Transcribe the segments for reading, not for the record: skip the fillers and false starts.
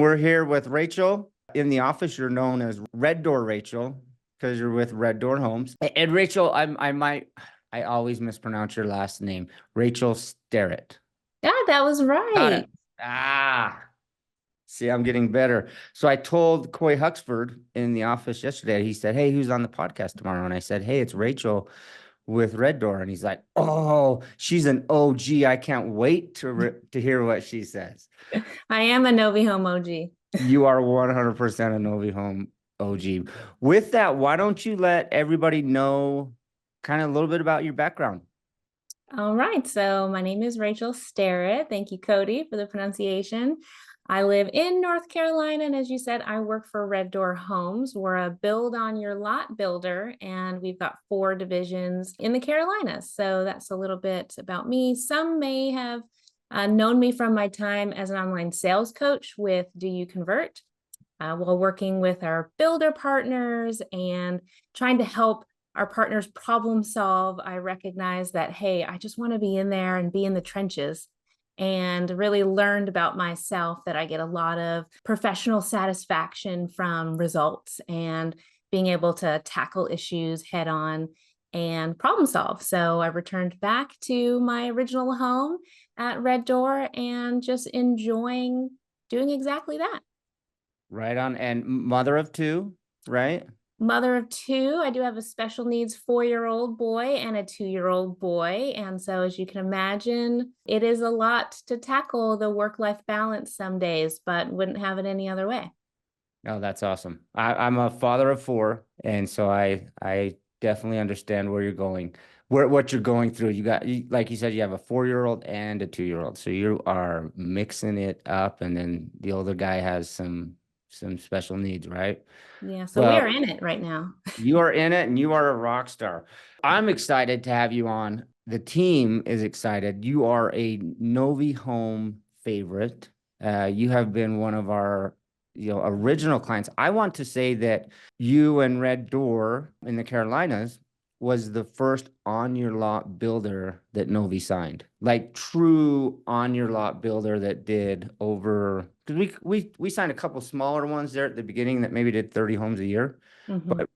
We're here with Rachel. In the office, you're known as Red Door Rachel because you're with Red Door Homes. And Rachel, I always mispronounce your last name, Rachel Starratt. Yeah, that was Got it. right. Ah, see, I'm getting better. So I told Coy Huxford in the office yesterday, he said, "Hey, who's on the podcast tomorrow?" And I said, "Hey, it's Rachel with Red Door." And he's like, "Oh, she's an OG. I can't wait to hear what she says." I am a Novi Home OG. You are 100% a Novi Home OG. With that, why don't you let everybody know kind of a little bit about your background? All right, so my name is Rachel Starratt. Thank you, Cody, for the pronunciation. I live in North Carolina, and as you said, I work for Red Door Homes. We're a build on your lot builder, and we've got 4 divisions in the Carolinas. So that's a little bit about me. Some may have known me from my time as an online sales coach with Do You Convert? While working with our builder partners and trying to help our partners problem solve. I recognize that, hey, I just want to be in there and be in the trenches, and really learned about myself that I get a lot of professional satisfaction from results and being able to tackle issues head on and problem solve. So I returned back to my original home at Red Door and just enjoying doing exactly that. Right on. And mother of two, right? Mother of 2. I do have a special needs 4-year-old boy and a 2-year-old boy. And so, as you can imagine, it is a lot to tackle the work-life balance some days, but wouldn't have it any other way. Oh, that's awesome. I'm a father of four, and so I definitely understand where you're going, what you're going through. Like you said, you have a 4-year-old and a 2-year-old, so you are mixing it up, and then the older guy has some special needs, right? Yeah, so we are Well, in it right now. you are in it and you are a rock star. I'm excited to have you on. The team is excited. You are a Novi Home favorite. You have been one of our, original clients. I want to say that you and Red Door in the Carolinas was the first on your lot builder that Novi signed. Like true on your lot builder that did over because we signed a couple smaller ones there at the beginning that maybe did 30 homes a year, Mhm. but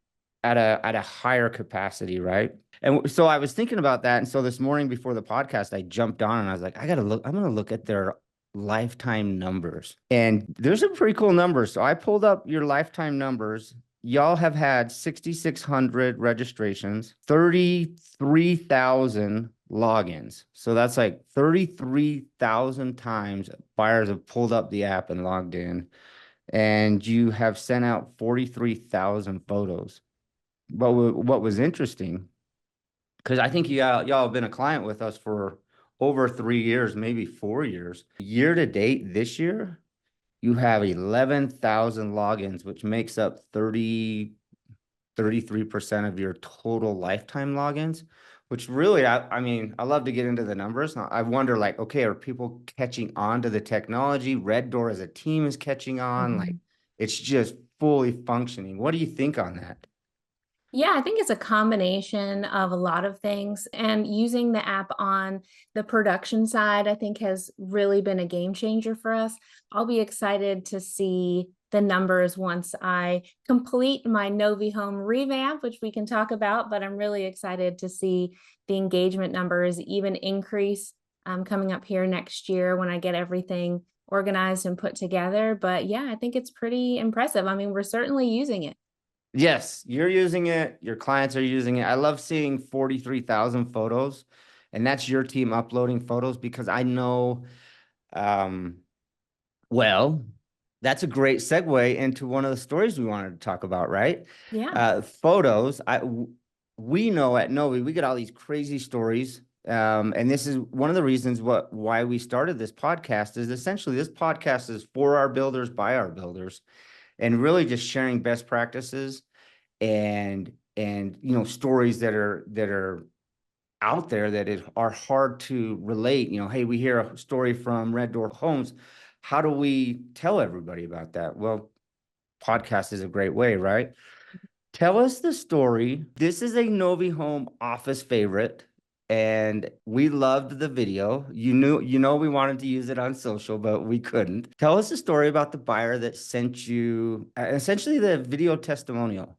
at a higher capacity, right? And so I was thinking about that. And so this morning before the podcast, I jumped on and I was like, I'm gonna look at their lifetime numbers. And there's some pretty cool numbers. So I pulled up your lifetime numbers. Y'all have had 6,600 registrations, 33,000 logins. So that's like 33,000 times buyers have pulled up the app and logged in. And you have sent out 43,000 photos. But what was interesting, because I think y'all have been a client with us for over 3 years, maybe 4 years. Year to date this year, you have 11,000 logins, which makes up 33% of your total lifetime logins, which really, I mean, I love to get into the numbers. Now, I wonder, like, okay, are people catching on to the technology? Red Door as a team is catching on. Like, Mhm. it's just fully functioning. What do you think on that? Yeah, I think it's a combination of a lot of things. And using the app on the production side, I think has really been a game changer for us. I'll be excited to see the numbers once I complete my Novi Home revamp, which we can talk about. But I'm really excited to see the engagement numbers even increase coming up here next year when I get everything organized and put together. But yeah, I think it's pretty impressive. I mean, we're certainly using it. Yes, you're using it. Your clients are using it. I love seeing 43,000 photos, and that's your team uploading photos because I know, um, well, that's a great segue into one of the stories we wanted to talk about, right? Yeah. Photos. We know at Novi, we get all these crazy stories. And this is one of the reasons why we started this podcast is essentially this podcast is for our builders, by our builders, and really just sharing best practices and stories that are out there are hard to relate. Hey, we hear a story from Red Door Homes. How do we tell everybody about that? Well, podcast is a great way, right? Tell us the story. This is a Novi Home office favorite, and we loved the video. We wanted to use it on social, but we couldn't. Tell us a story about the buyer that sent you essentially the video testimonial.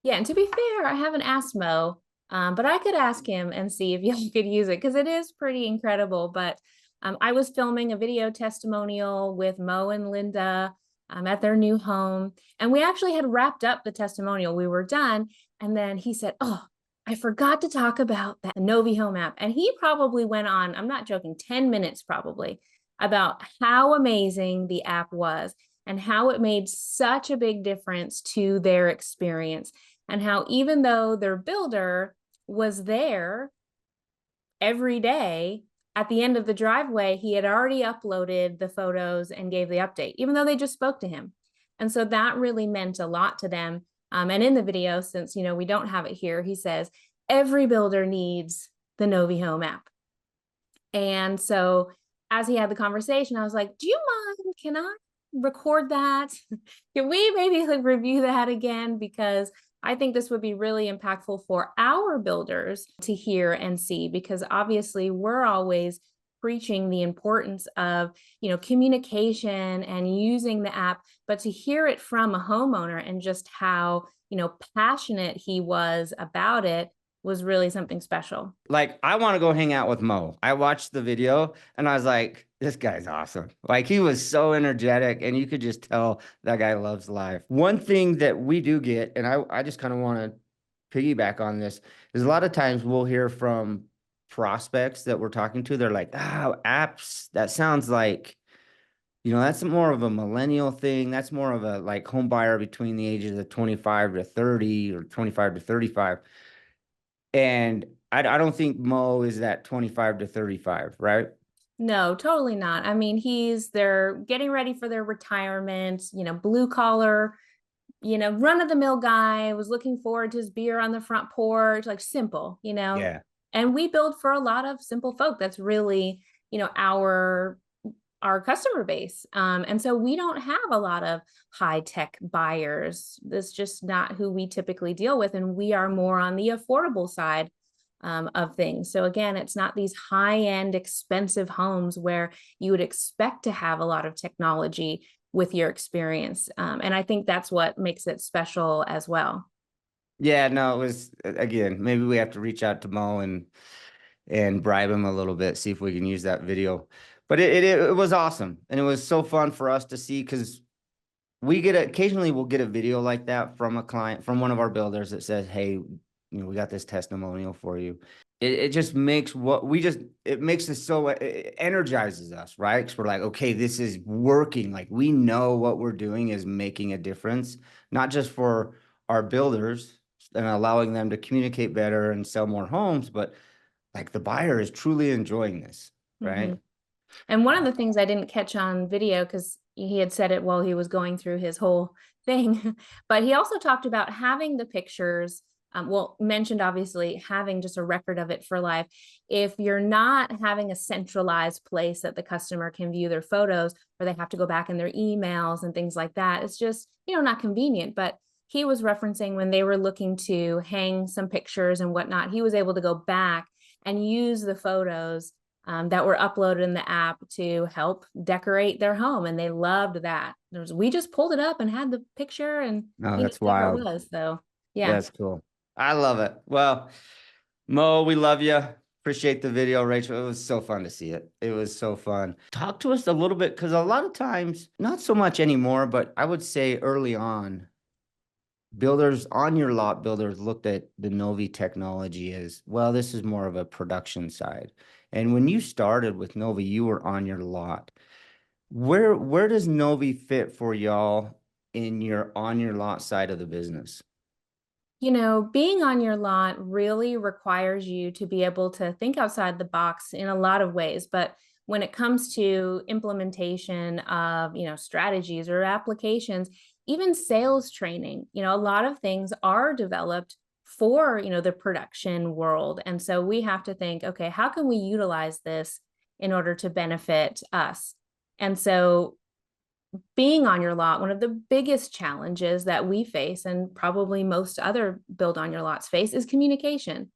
Yeah, and to be fair, I haven't asked Mo, but I could ask him and see if you could use it because it is pretty incredible. But I was filming a video testimonial with Mo and Linda at their new home, and we actually had wrapped up the testimonial. We were done, and then he said, "Oh, I forgot to talk about that Novi Home app." And he probably went on, I'm not joking, 10 minutes probably about how amazing the app was and how it made such a big difference to their experience, and how even though their builder was there every day, at the end of the driveway, he had already uploaded the photos and gave the update, even though they just spoke to him. And so that really meant a lot to them. And in the video, since we don't have it here, he says, every builder needs the Novi Home app. And so as he had the conversation, I was like, do you mind? Can I record that? Can we maybe review that again? Because I think this would be really impactful for our builders to hear and see, because obviously we're always preaching the importance of, communication and using the app, but to hear it from a homeowner and just how, passionate he was about it was really something special. Like, I want to go hang out with Mo. I watched the video and I was like, this guy's awesome. Like, he was so energetic and you could just tell that guy loves life. One thing that we do get, and I just kind of want to piggyback on this, is a lot of times we'll hear from prospects that we're talking to. They're like, apps, that sounds like, that's more of a millennial thing. That's more of a like home buyer between the ages of 25 to 30 or 25 to 35. And I don't think Mo is that 25 to 35, right? No, totally not. I mean, they're getting ready for their retirement, blue collar, run of the mill guy, was looking forward to his beer on the front porch, like simple. Yeah. And we build for a lot of simple folk. That's really, our customer base. And so we don't have a lot of high tech buyers. That's just not who we typically deal with. And we are more on the affordable side of things. So again, it's not these high end, expensive homes where you would expect to have a lot of technology with your experience. And I think that's what makes it special as well. Yeah, no, it was again, maybe we have to reach out to Mo and bribe him a little bit, see if we can use that video. But it was awesome. And it was so fun for us to see because occasionally we'll get a video like that from a client, from one of our builders that says, hey, we got this testimonial for you. It just makes it makes us so, it energizes us, right? Because we're like, okay, this is working. Like, we know what we're doing is making a difference, not just for our builders and allowing them to communicate better and sell more homes, but like the buyer is truly enjoying this, right? Mhm. And one of the things I didn't catch on video, because he had said it while he was going through his whole thing, but he also talked about having the pictures, mentioned obviously having just a record of it for life. If you're not having a centralized place that the customer can view their photos, or they have to go back in their emails and things like that, it's just, not convenient. But he was referencing when they were looking to hang some pictures and whatnot, he was able to go back and use the photos that were uploaded in the app to help decorate their home. And they loved that. We just pulled it up and had the picture, and No, he knew that's who it wild. was. So yeah. That's cool. I love it. Well, Mo, we love you. Appreciate the video, Rachel. It was so fun to see it. It was so fun. Talk to us a little bit, because a lot of times, not so much anymore, but I would say early on, builders looked at the Novi technology as, well, this is more of a production side. And when you started with Novi, you were on your lot. Where does Novi fit for y'all in your on your lot side of the business? Being on your lot really requires you to be able to think outside the box in a lot of ways. But when it comes to implementation of, strategies or applications, even sales training, a lot of things are developed for, the production world. And so we have to think, okay, how can we utilize this in order to benefit us? And so being on your lot, one of the biggest challenges that we face, and probably most other build on your lots face, is communication.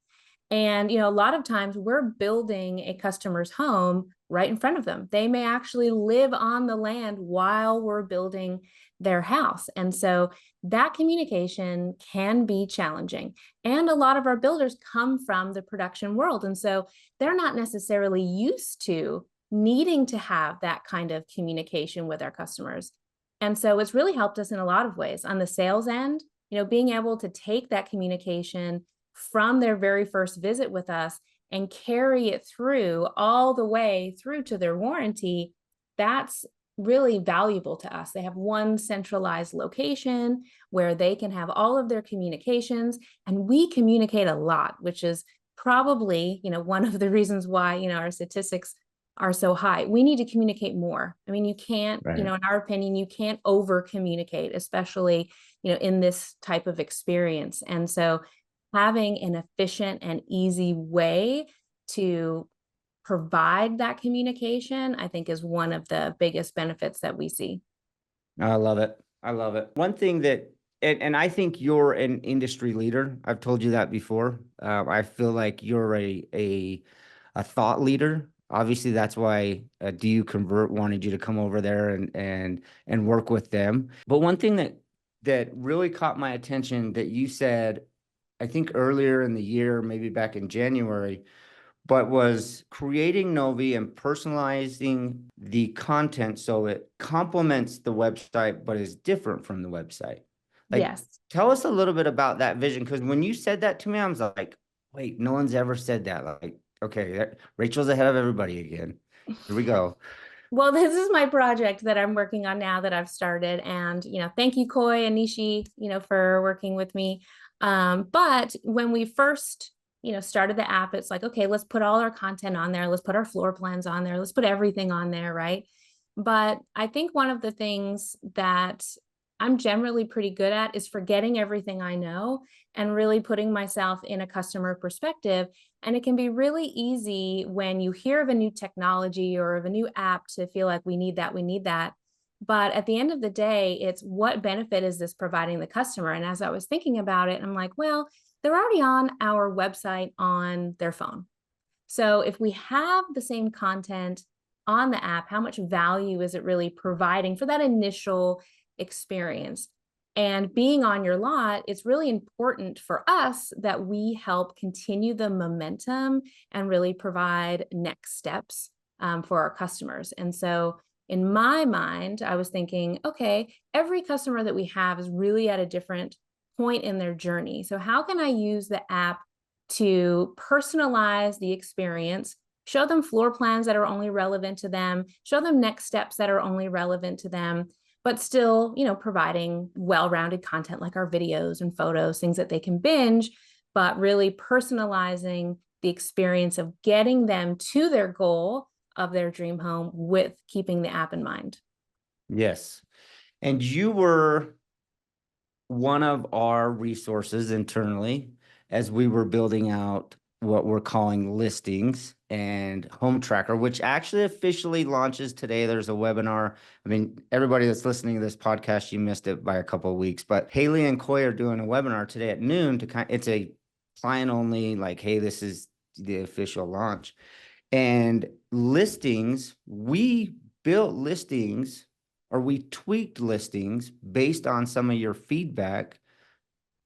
And, a lot of times we're building a customer's home right in front of them. They may actually live on the land while we're building their house. And so that communication can be challenging. And a lot of our builders come from the production world. And so they're not necessarily used to needing to have that kind of communication with our customers. And so it's really helped us in a lot of ways. On the sales end, being able to take that communication from their very first visit with us and carry it through all the way through to their warranty, that's really valuable to us. They have one centralized location where they can have all of their communications, and we communicate a lot, which is probably, one of the reasons why, our statistics are so high. We need to communicate more. I mean, you can't, Right. in our opinion, you can't over communicate, especially, in this type of experience. And so having an efficient and easy way to provide that communication, I think, is one of the biggest benefits that we see. I love it. I love it. One thing that, and I think you're an industry leader. I've told you that before. I feel like you're a thought leader. Obviously, that's why Do You Convert wanted you to come over there and work with them. But one thing that really caught my attention that you said, I think earlier in the year, maybe back in January, but was creating Novi and personalizing the content so it complements the website, but is different from the website. Like, Yes. tell us a little bit about that vision. Because when you said that to me, I was like, wait, no one's ever said that. Like, okay, Rachel's ahead of everybody again. Here we go. Well, this is my project that I'm working on now that I've started. And, thank you, Koi and Nishi, for working with me. But when we first, started the app, it's like, okay, let's put all our content on there. Let's put our floor plans on there. Let's put everything on there, right? But I think one of the things that I'm generally pretty good at is forgetting everything I know and really putting myself in a customer perspective. And it can be really easy when you hear of a new technology or of a new app to feel like we need that, we need that. But at the end of the day, it's what benefit is this providing the customer? And as I was thinking about it, I'm like, well, they're already on our website on their phone. So if we have the same content on the app, how much value is it really providing for that initial experience? And being on your lot, it's really important for us that we help continue the momentum and really provide next steps for our customers. And so in my mind, I was thinking, okay, every customer that we have is really at a different point in their journey. So how can I use the app to personalize the experience, show them floor plans that are only relevant to them, show them next steps that are only relevant to them, but still, providing well-rounded content like our videos and photos, things that they can binge, but really personalizing the experience of getting them to their goal of their dream home with keeping the app in mind. Yes. And you were one of our resources internally as we were building out what we're calling listings and home tracker, which actually officially launches today. There's a webinar. I mean, everybody that's listening to this podcast, you missed it by a couple of weeks, but Haley and Coy are doing a webinar today at noon it's a client only, like, hey, this is the official launch. And listings, we built listings or we tweaked listings based on some of your feedback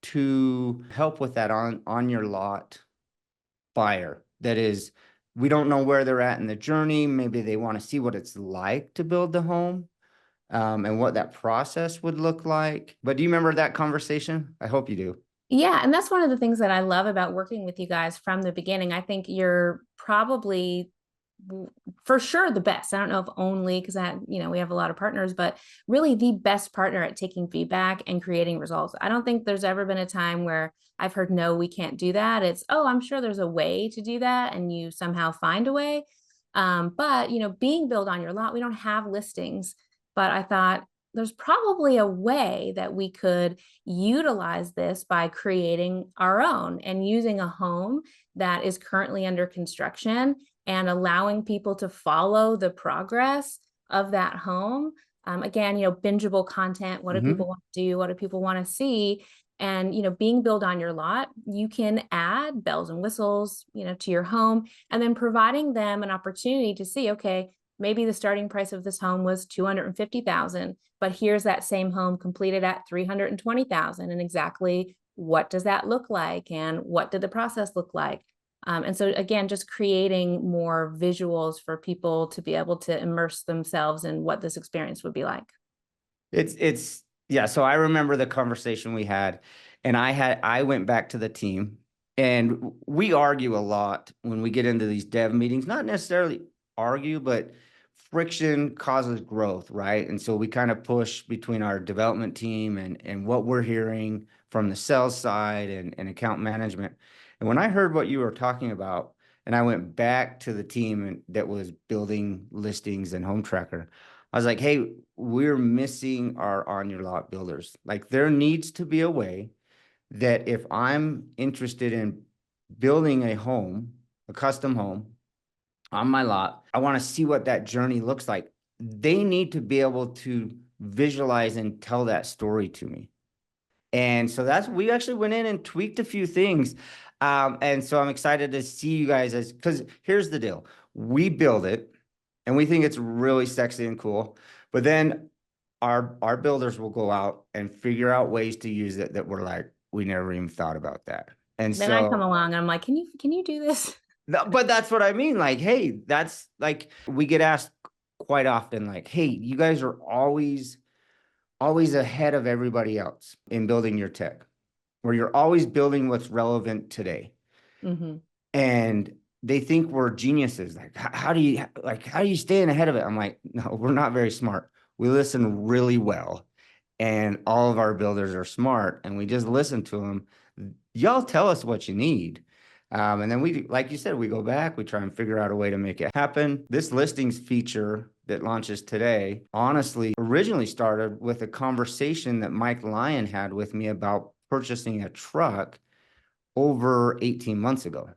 to help with that on your lot buyer. That is, we don't know where they're at in the journey. Maybe they want to see what it's like to build the home, and what that process would look like. But do you remember that conversation? I hope you do. Yeah, and that's one of the things that I love about working with you guys from the beginning. I think you're probably for sure the best. I don't know if only because we have a lot of partners, but really the best partner at taking feedback and creating results. I don't think there's ever been a time where I've heard, no, we can't do that. It's, oh, I'm sure there's a way to do that, and you somehow find a way. But being built on your lot, we don't have listings, but I thought there's probably a way that we could utilize this by creating our own and using a home that is currently under construction and allowing people to follow the progress of that home. Again, bingeable content. What do Mm-hmm. people want to do? What do people want to see? And, being built on your lot, you can add bells and whistles, to your home, and then providing them an opportunity to see, okay, maybe the starting price of this home was 250,000, but here's that same home completed at 320,000. And exactly what does that look like? And what did the process look like? And so again, just creating more visuals for people to be able to immerse themselves in what this experience would be like. Yeah. So I remember the conversation we had, and I went back to the team, and we argue a lot when we get into these dev meetings, not necessarily argue, but friction causes growth, right? And so we kind of push between our development team and what we're hearing from the sales side and account management. And when I heard what you were talking about, and I went back to the team that was building listings and Home Tracker, I was like, hey, we're missing our on your lot builders. Like, there needs to be a way that if I'm interested in building a home, a custom home on my lot, I want to see what that journey looks like. They need to be able to visualize and tell that story to me. And so we actually went in and tweaked a few things. And so I'm excited to see you guys because here's the deal. We build it and we think it's really sexy and cool, but then our builders will go out and figure out ways to use it that we're like, we never even thought about that. And Then I come so, along and I'm like, can you do this? but that's what I mean. Like, hey, that's like, we get asked quite often, like, hey, you guys are always ahead of everybody else in building your tech, where you're always building what's relevant today. Mm-hmm. And they think we're geniuses. Like, how do you stay ahead of it? I'm like, no, we're not very smart. We listen really well, and all of our builders are smart, and we just listen to them. Y'all tell us what you need. And then like you said, we go back, we try and figure out a way to make it happen. This listings feature that launches today, honestly, originally started with a conversation that Mike Lyon had with me about purchasing a truck over 18 months ago.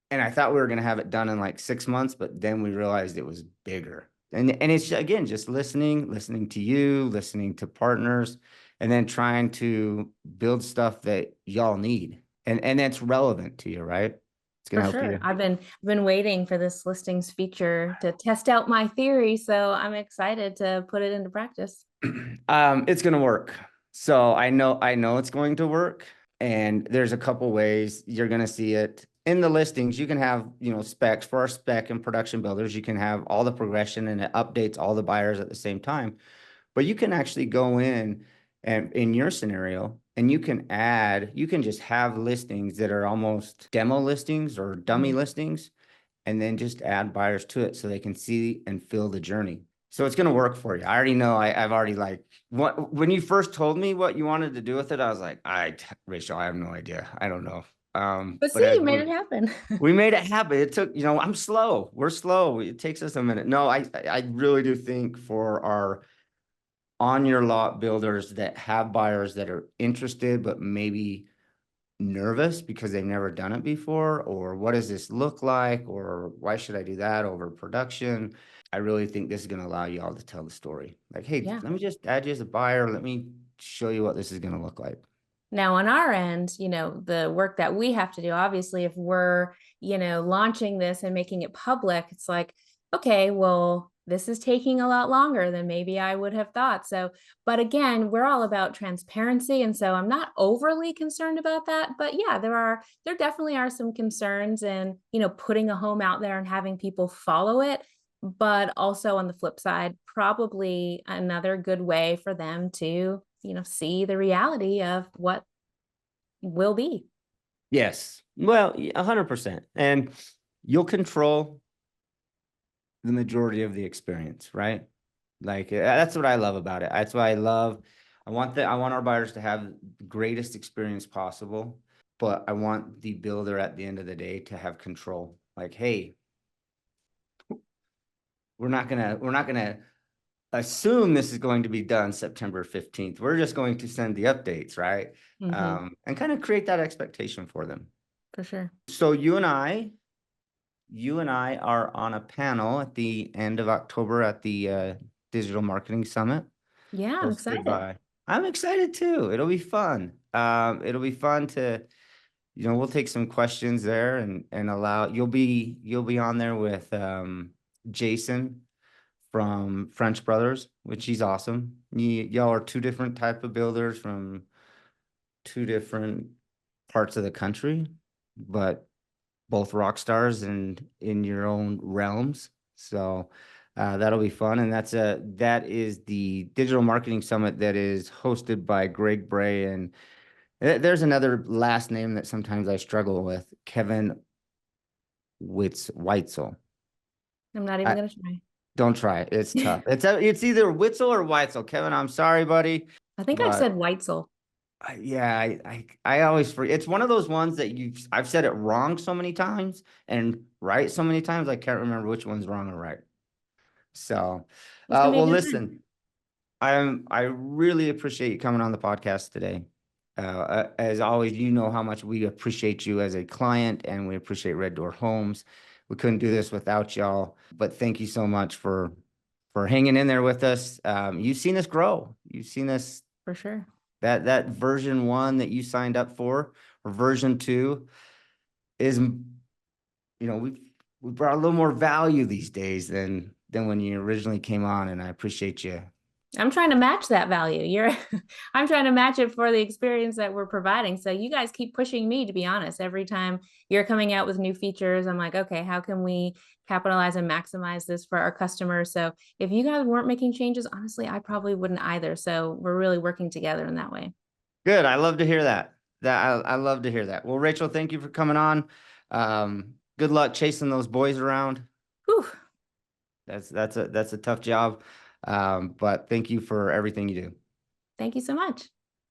And I thought we were going to have it done in like 6 months, but then we realized it was bigger. And it's, again, just listening to you, listening to partners, and then trying to build stuff that y'all need. And that's relevant to you, right? It's going For to help sure. you. I've been waiting for this listings feature to test out my theory, so I'm excited to put it into practice. It's going to work. So I know it's going to work. And there's a couple ways you're going to see it in the listings. You can have, specs for our spec and production builders. You can have all the progression and it updates all the buyers at the same time. But you can actually go in and in your scenario, and you can just have listings that are almost demo listings or dummy Mhm. listings, and then just add buyers to it so they can see and feel the journey. So it's going to work for you. I already know. I've already when you first told me what you wanted to do with it, I was like, Rachel, I have no idea. I don't know. But But see, as you made it happen. we made it happen. It took, I'm slow. We're slow. It takes us a minute. No, I really do think for our on your lot builders that have buyers that are interested, but maybe nervous because they've never done it before, or what does this look like, or why should I do that over production? I really think this is going to allow you all to tell the story. Like, hey, Yeah. let me just add you as a buyer. Let me show you what this is going to look like. Now, on our end, the work that we have to do, obviously, if we're, launching this and making it public, it's like, okay, well, this is taking a lot longer than maybe I would have thought. So, but again, we're all about transparency. And so I'm not overly concerned about that. But yeah, there definitely are some concerns in, putting a home out there and having people follow it. But also on the flip side, probably another good way for them to see the reality of what will be. Yes. Well, 100%. And you'll control the majority of the experience, right? Like, that's what I love about it. That's why I want our buyers to have the greatest experience possible, but I want the builder at the end of the day to have control. Like, hey, we're not gonna assume this is going to be done September 15th. We're just going to send the updates, right? Hmm. And kind of create that expectation for them. For sure. So you and I are on a panel at the end of October at the Digital Marketing Summit, Yeah, I'm hosted excited. by. I'm excited too. It'll be fun. It'll be fun to, we'll take some questions there and allow, you'll be on there with, Jason from French Brothers, which he's awesome. Y'all are two different type of builders from two different parts of the country, but both rock stars and in your own realms. So that'll be fun. And that is the digital marketing summit that is hosted by Greg Bray. And there's another last name that sometimes I struggle with, Kevin Weitzel. I'm not even I gonna try. don't try it. It's tough. It's either Witzel or Weitzel. Kevin, I'm sorry, buddy, I think I've but said Weitzel. yeah, I always forget. It's one of those ones that I've said it wrong so many times and right so many times I can't remember which one's wrong or right. So, It's gonna be a well, good time. listen, I really appreciate you coming on the podcast today. As always, you know how much we appreciate you as a client, and we appreciate Red Door Homes. We couldn't do this without y'all, but thank you so much for hanging in there with us. You've seen us grow. You've seen us For sure. that version 1 that you signed up for, or version 2, is, we brought a little more value these days than when you originally came on, and I appreciate you. I'm trying to match that value. I'm trying to match it for the experience that we're providing. So you guys keep pushing me, to be honest. Every time you're coming out with new features, I'm like, okay, how can we capitalize and maximize this for our customers? So if you guys weren't making changes, honestly, I probably wouldn't either. So we're really working together in that way. Good. I love to hear that. I love to hear that. Well, Rachel, thank you for coming on. Good luck chasing those boys around. Whew. That's a tough job. But thank you for everything you do. Thank you so much.